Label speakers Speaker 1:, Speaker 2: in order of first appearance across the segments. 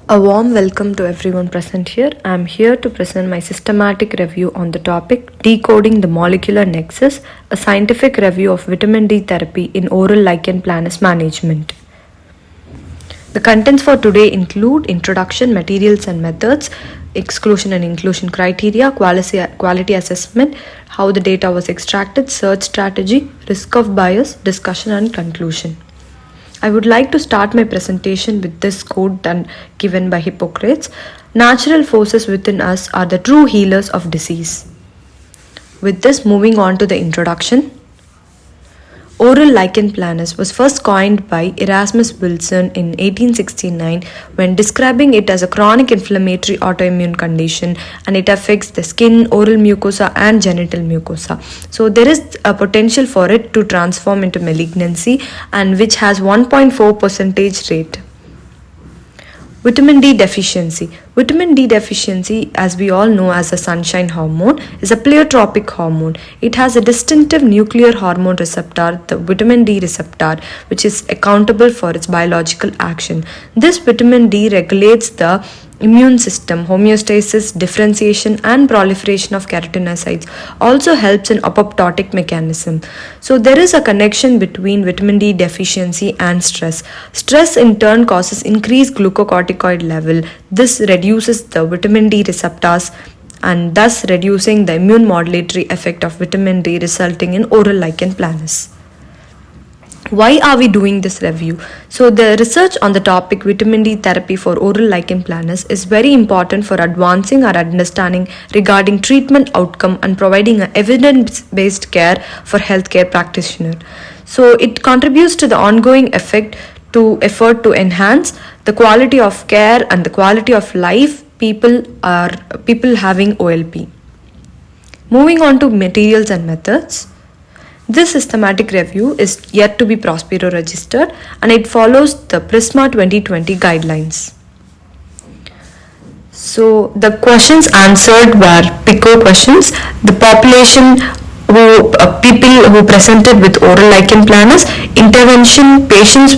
Speaker 1: A warm welcome to everyone present here. I am here to present my systematic review on the topic Decoding the Molecular Nexus, a scientific review of vitamin D therapy in oral lichen planus management. The contents for today include introduction, materials and methods, exclusion and inclusion criteria, quality assessment, how the data was extracted, search strategy, risk of bias, discussion and conclusion. I would like to start my presentation with this quote given by Hippocrates: "Natural forces within us are the true healers of disease." With this, moving on to the introduction. Oral lichen planus was first coined by Erasmus Wilson in 1869 when describing it as a chronic inflammatory autoimmune condition, and it affects the skin, oral mucosa and genital mucosa. So there is a potential for it to transform into malignancy, and which has 1.4% rate. Vitamin D deficiency. Vitamin D deficiency, as we all know as a sunshine hormone, is a pleiotropic hormone. It has a distinctive nuclear hormone receptor, the vitamin D receptor, which is accountable for its biological action. This vitamin D regulates the immune system, homeostasis, differentiation and proliferation of keratinocytes, also helps in apoptotic mechanism. So there is a connection between vitamin D deficiency and stress. Stress in turn causes increased glucocorticoid level. This reduces the vitamin D receptors and thus reducing the immune modulatory effect of vitamin D, resulting in oral lichen planus. Why are we doing this review? So the research on the topic vitamin D therapy for oral lichen planus is very important for advancing our understanding regarding treatment outcome and providing an evidence-based care for healthcare practitioners. So it contributes to the ongoing effort to enhance the quality of care and the quality of life people having OLP. Moving on to materials and methods. This systematic review is yet to be Prospero registered, and it follows the Prisma 2020 guidelines. So the questions answered were PICO questions. The population people who presented with oral lichen planus, intervention patients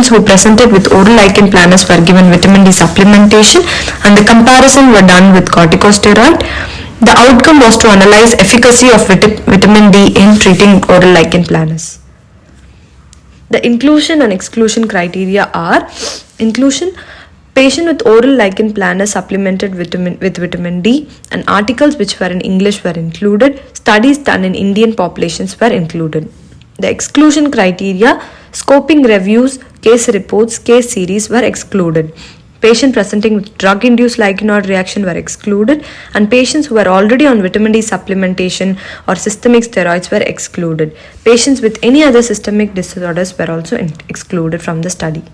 Speaker 1: who presented with oral lichen planus were given vitamin D supplementation, and the comparison were done with corticosteroid. The outcome was to analyze efficacy of vitamin D in treating oral lichen planus. The inclusion and exclusion criteria are: inclusion, patient with oral lichen planus supplemented with vitamin D, and articles which were in English were included. Studies done in Indian populations were included. The exclusion criteria: scoping reviews, case reports, case series were excluded. Patients presenting with drug-induced lichenoid reaction were excluded, and patients who were already on vitamin D supplementation or systemic steroids were excluded. Patients with any other systemic disorders were also excluded from the study.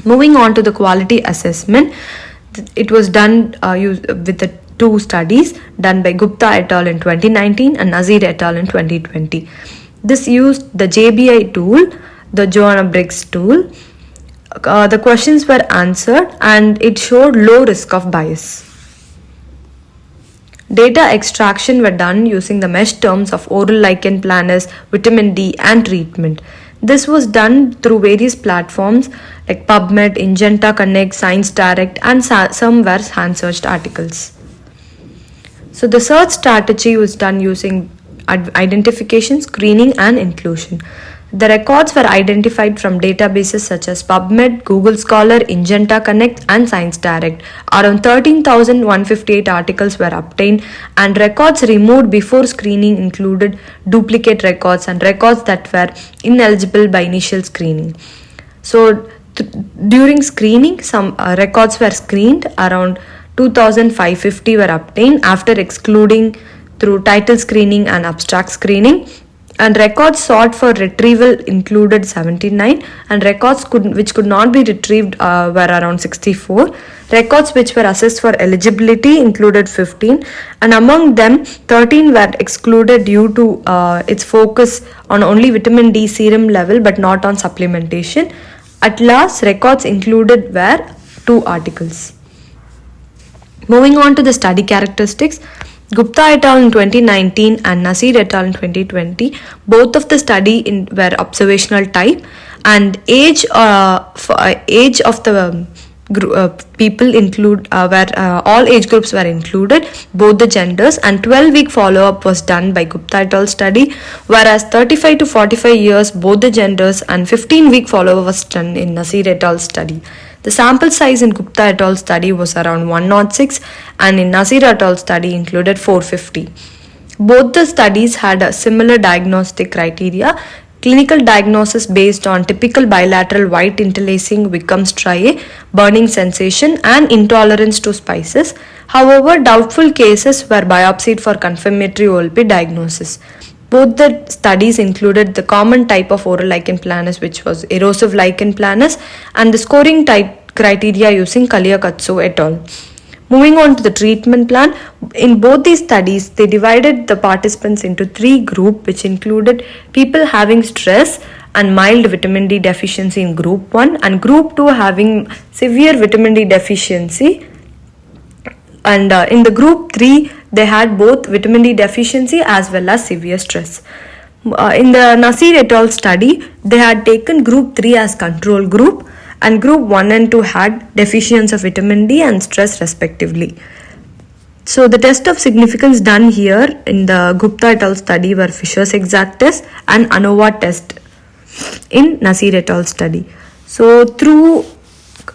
Speaker 1: Moving on to the quality assessment, it was done with the two studies done by Gupta et al. In 2019 and Nazir et al. In 2020. This used the JBI tool, the Joanna Briggs tool. The questions were answered and it showed low risk of bias. Data extraction were done using the mesh terms of oral lichen planus, vitamin D and treatment. This was done through various platforms like PubMed, Ingenta Connect, Science Direct, and some were hand-searched articles. So the search strategy was done using identification, screening and inclusion. The records were identified from databases such as PubMed, Google Scholar, Ingenta Connect and Science Direct. Around 13,158 articles were obtained, and records removed before screening included duplicate records and records that were ineligible by initial screening. So during screening, some records were screened. Around 2,550 were obtained after excluding through title screening and abstract screening. And records sought for retrieval included 79, and records which could not be retrieved were around 64. Records which were assessed for eligibility included 15, and among them 13 were excluded due to its focus on only vitamin D serum level but not on supplementation. At last, records included were 2 articles. Moving on to the study characteristics. Gupta et al. In 2019 and Nasir et al. In 2020, both of the study were observational type, and age of the people where all age groups were included, both the genders, and 12-week follow-up was done by Gupta et al. Study, whereas 35 to 45 years, both the genders, and 15-week follow-up was done in Nasir et al. Study. The sample size in Gupta et al. Study was around 106, and in Nasir et al. Study included 450. Both the studies had a similar diagnostic criteria. Clinical diagnosis based on typical bilateral white interlacing Wickham striae, burning sensation, and intolerance to spices. However, doubtful cases were biopsied for confirmatory OLP diagnosis. Both the studies included the common type of oral lichen planus, which was erosive lichen planus, and the scoring type criteria using Kaliakatsu et al. Moving on to the treatment plan, in both these studies, they divided the participants into 3 groups, which included people having stress and mild vitamin D deficiency in group 1, and group 2 having severe vitamin D deficiency. And in the group 3, they had both vitamin D deficiency as well as severe stress. In the Nasir et al. Study, they had taken group 3 as control group, and group 1 and 2 had deficiency of vitamin D and stress respectively. So the test of significance done here in the Gupta et al. Study were Fisher's exact test and ANOVA test in Nasir et al. Study. So through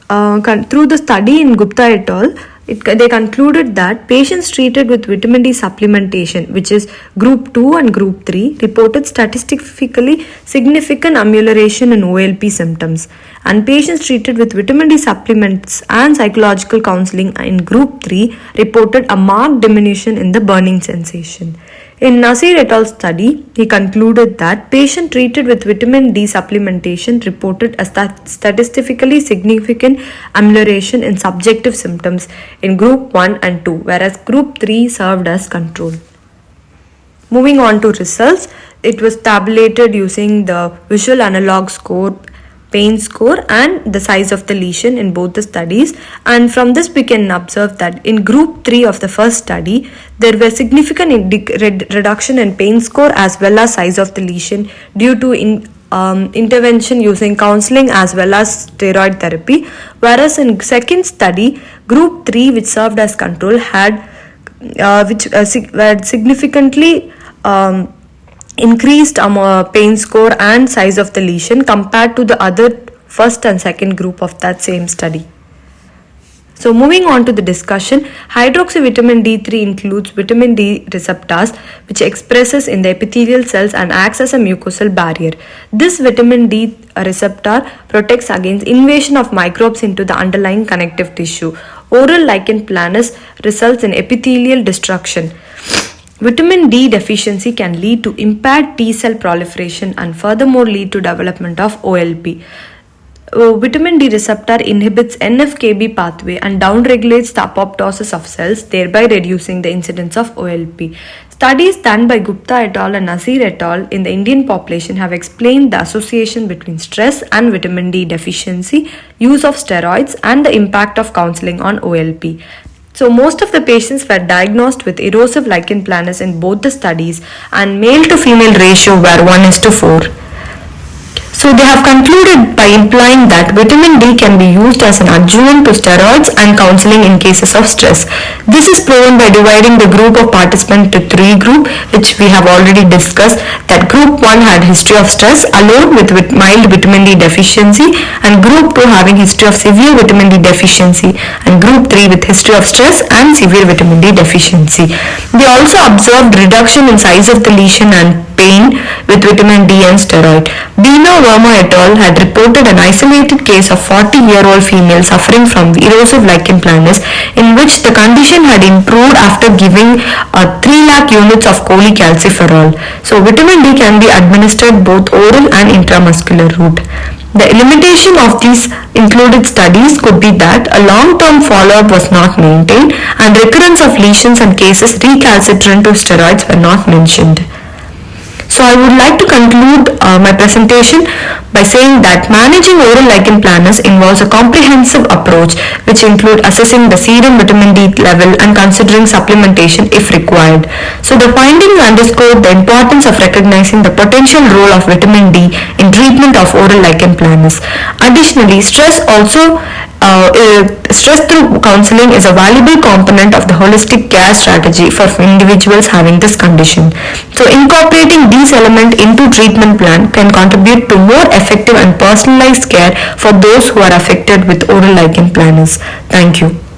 Speaker 1: the study in Gupta et al., they concluded that patients treated with vitamin D supplementation, which is group 2 and group 3, reported statistically significant amelioration in OLP symptoms, and patients treated with vitamin D supplements and psychological counseling in group 3 reported a marked diminution in the burning sensation. In Nasir et al. Study, he concluded that patients treated with vitamin D supplementation reported a statistically significant amelioration in subjective symptoms in group 1 and 2, whereas group 3 served as control. Moving on to results, it was tabulated using the visual analog score, pain score, and the size of the lesion in both the studies, and from this we can observe that in group 3 of the first study there were significant reduction in pain score as well as size of the lesion due to intervention using counseling as well as steroid therapy, whereas in second study group 3, which served as control, had significantly increased pain score and size of the lesion compared to the other first and second group of that same study. So moving on to the discussion, hydroxyvitamin D3 includes vitamin D receptors which expresses in the epithelial cells and acts as a mucosal barrier. This vitamin D receptor protects against invasion of microbes into the underlying connective tissue. Oral lichen planus results in epithelial destruction. Vitamin D deficiency can lead to impaired T cell proliferation and furthermore lead to development of OLP. Vitamin D receptor inhibits NF-kB pathway and downregulates the apoptosis of cells, thereby reducing the incidence of OLP. Studies done by Gupta et al. And Nasir et al. In the Indian population have explained the association between stress and vitamin D deficiency, use of steroids, and the impact of counseling on OLP. So most of the patients were diagnosed with erosive lichen planus in both the studies, and male to female ratio were 1:4. So they have concluded by implying that vitamin D can be used as an adjuvant to steroids and counseling in cases of stress. This is proven by dividing the group of participants to 3 groups, which we have already discussed, that group 1 had history of stress alone with mild vitamin D deficiency, and group 2 having history of severe vitamin D deficiency, and group 3 with history of stress and severe vitamin D deficiency. They also observed reduction in size of the lesion and pain with vitamin D and steroid. Verma et al. Had reported an isolated case of 40-year-old female suffering from erosive lichen planus, in which the condition had improved after giving 3 lakh units of cholecalciferol. So vitamin D can be administered both oral and intramuscular route. The limitation of these included studies could be that a long-term follow-up was not maintained and recurrence of lesions and cases recalcitrant to steroids were not mentioned. So I would like to conclude my presentation by saying that managing oral lichen planus involves a comprehensive approach which includes assessing the serum vitamin D level and considering supplementation if required. So the findings underscore the importance of recognizing the potential role of vitamin D in treatment of oral lichen planus. Additionally, stress also Stress through counseling is a valuable component of the holistic care strategy for individuals having this condition. So incorporating these elements into treatment plan can contribute to more effective and personalized care for those who are affected with oral lichen planus. Thank you.